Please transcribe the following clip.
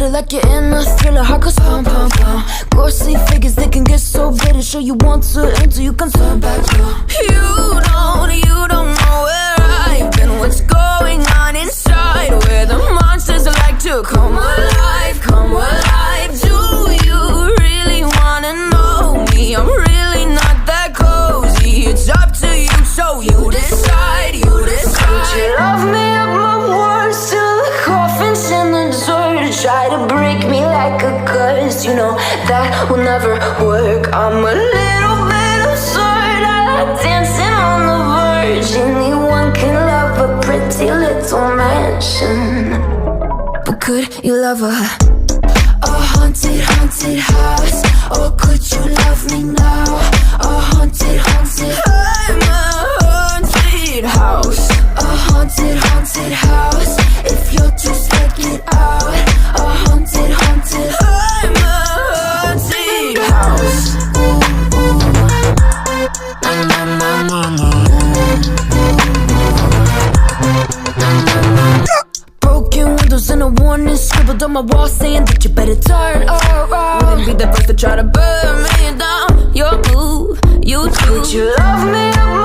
better like you're in a thriller. Heart goes pum pum pum. Ghostly figures, they can get so bitter. Sure you want to enter, you can turn back. You don't know where I've been. What's going on inside? Where the monsters like to come alive, come alive. Do you really wanna know me? I'm really not that cozy. It's up to you, so you decide, you decide. Could you love me up my words till the coffin's in the dirt? Try to break me like a curse, you know that will never work. I'm a little bit absurd, I like dancing on the verge. Anyone can love a pretty little mansion, but could you love a haunted, haunted house? Or could you love me now? A haunted, haunted, I'm a haunted house. A haunted, haunted house. If you're too scared, get out. A haunted, haunted, I'm a haunted house. Broken windows and a warning scribbled on my wall saying that you better turn around. Wouldn't be the first to try to burn me down. Your move, you do. Could you love me up